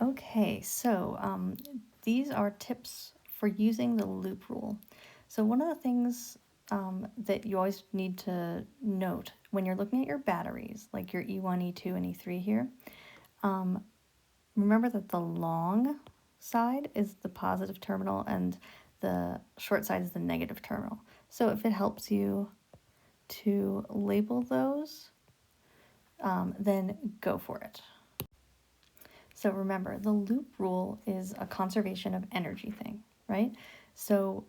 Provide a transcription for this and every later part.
Okay, so these are tips for using the loop rule. So one of the things that you always need to note when you're looking at your batteries, like your E1, E2, and E3 here, remember that the long side is the positive terminal and the short side is the negative terminal. So if it helps you to label those, then go for it. So remember, the loop rule is a conservation of energy thing, right? So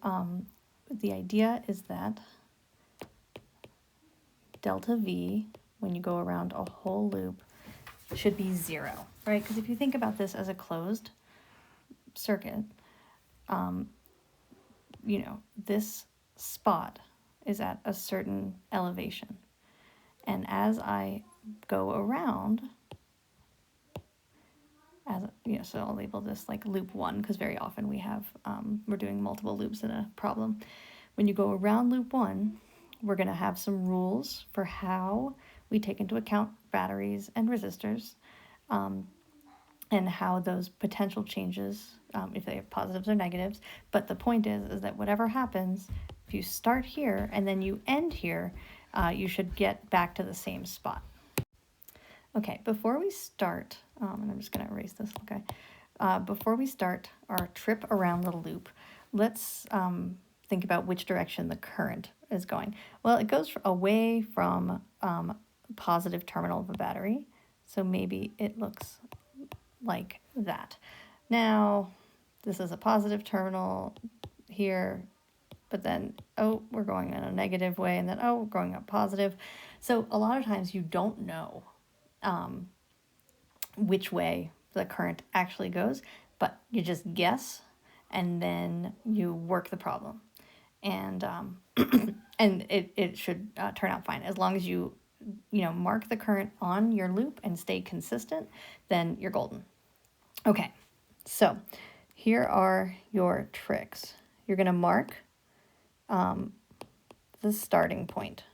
the idea is that delta V, when you go around a whole loop, should be 0, right? Because if you think about this as a closed circuit, this spot is at a certain elevation. And as I go around, so I'll label this like loop 1 because very often we're doing multiple loops in a problem. When you go around loop 1, we're going to have some rules for how we take into account batteries and resistors, and how those potential changes, if they have positives or negatives. But the point is that whatever happens, if you start here and then you end here, you should get back to the same spot. Okay, before we start, and I'm just going to erase this, okay. Before we start our trip around the loop, let's think about which direction the current is going. Well, it goes away from positive terminal of a battery, so maybe it looks like that. Now, this is a positive terminal here, but then, we're going in a negative way, and then, we're going up positive. So a lot of times you don't know which way the current actually goes, but you just guess, and then you work the problem. And and it should turn out fine. As long as you mark the current on your loop and stay consistent, then you're golden. Okay, so here are your tricks. You're going to mark the starting point.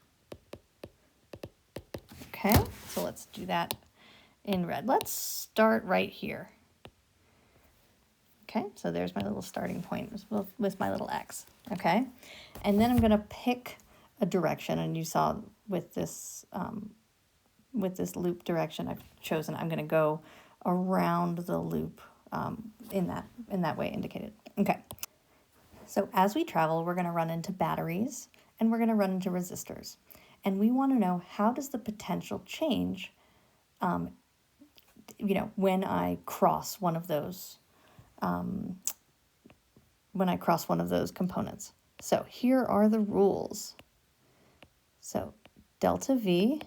Okay, so let's do that in red. Let's start right here. Okay, so there's my little starting point with my little X. Okay, and then I'm going to pick a direction, and you saw with this loop direction I've chosen, I'm going to go around the loop in that way indicated. Okay, so as we travel, we're going to run into batteries and we're going to run into resistors, and we want to know, how does the potential change when I cross one of those components. So here are the rules. So delta V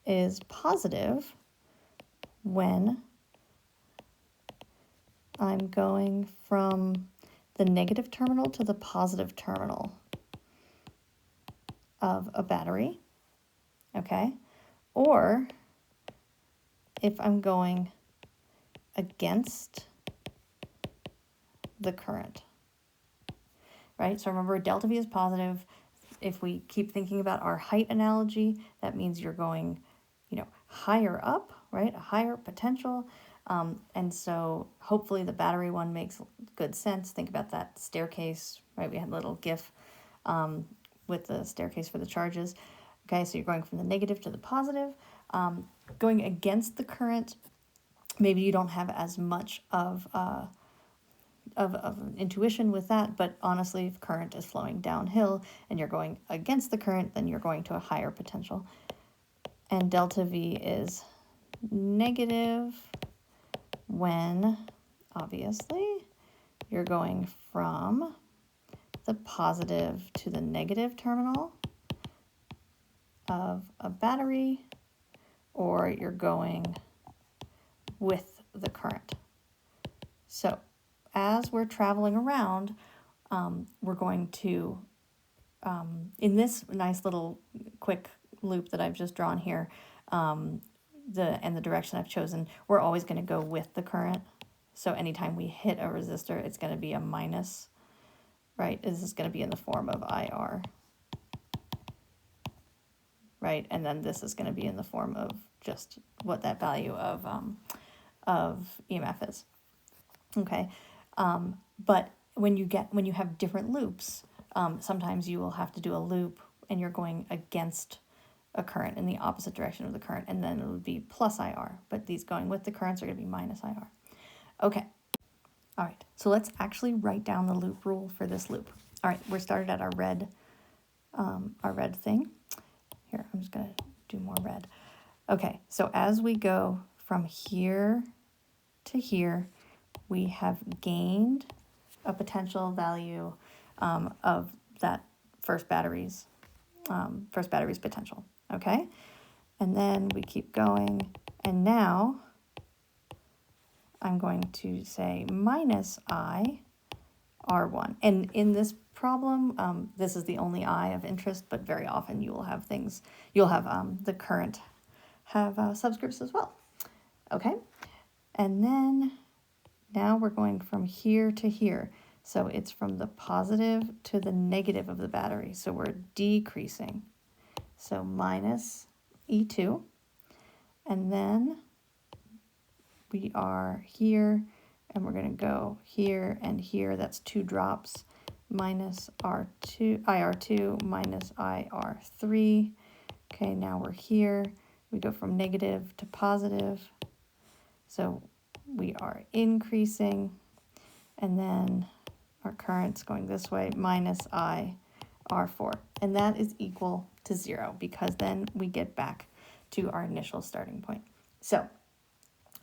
is positive when I'm going from the negative terminal to the positive terminal of a battery, okay? Or if I'm going against the current, right? So remember, delta V is positive. If we keep thinking about our height analogy, that means you're going, higher up, right? A higher potential. And so hopefully the battery one makes good sense. Think about that staircase, right? We had a little GIF with the staircase for the charges. Okay, so you're going from the negative to the positive. Going against the current, maybe you don't have as much of intuition with that, but honestly, if current is flowing downhill and you're going against the current, then you're going to a higher potential. And delta V is negative when, obviously, you're going from the positive to the negative terminal of a battery, or you're going with the current. So as we're traveling around, we're going to, in this nice little quick loop that I've just drawn here, the direction I've chosen, we're always going to go with the current. So anytime we hit a resistor, it's going to be a minus, right? This is going to be in the form of IR, right? And then this is going to be in the form of just what that value of EMF is. Okay, but when you have different loops, sometimes you will have to do a loop and you're going against a current in the opposite direction of the current, and then it would be plus IR, but these going with the currents are going to be minus IR. Okay, all right, so let's actually write down the loop rule for this loop. All right, we're started at our red thing. Here, I'm just going to do more red. Okay, so as we go from here to here, we have gained a potential value of that first battery's potential, okay? And then we keep going, and now I'm going to say minus I R1. And in this problem, this is the only I of interest, but very often you will have the current have subscripts as well, okay? And then now we're going from here to here. So it's from the positive to the negative of the battery. So we're decreasing. So minus E2. And then we are here, and we're going to go here and here. That's 2 drops. Minus IR2 minus IR3. Okay, now we're here. We go from negative to positive. So we are increasing, and then our current's going this way, minus IR4. And that is equal to 0, because then we get back to our initial starting point. So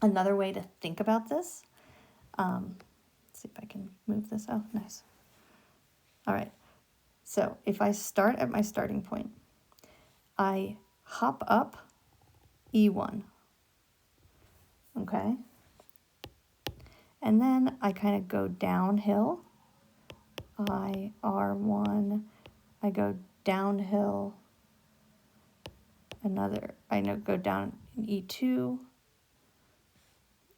another way to think about this, let's see if I can move this. Oh, nice. All right. So if I start at my starting point, I hop up E1. Okay. And then I kind of go downhill, IR1, I go downhill, I go down in E2,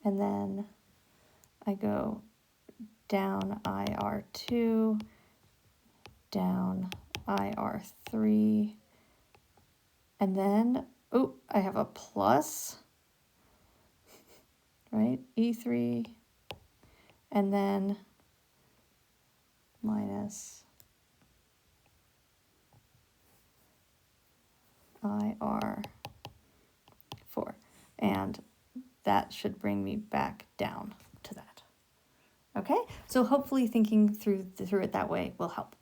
and then I go down IR2, down IR3, and then, oh, I have a plus, right, E3, and then minus IR4. And that should bring me back down to that. Okay, so hopefully thinking through it that way will help.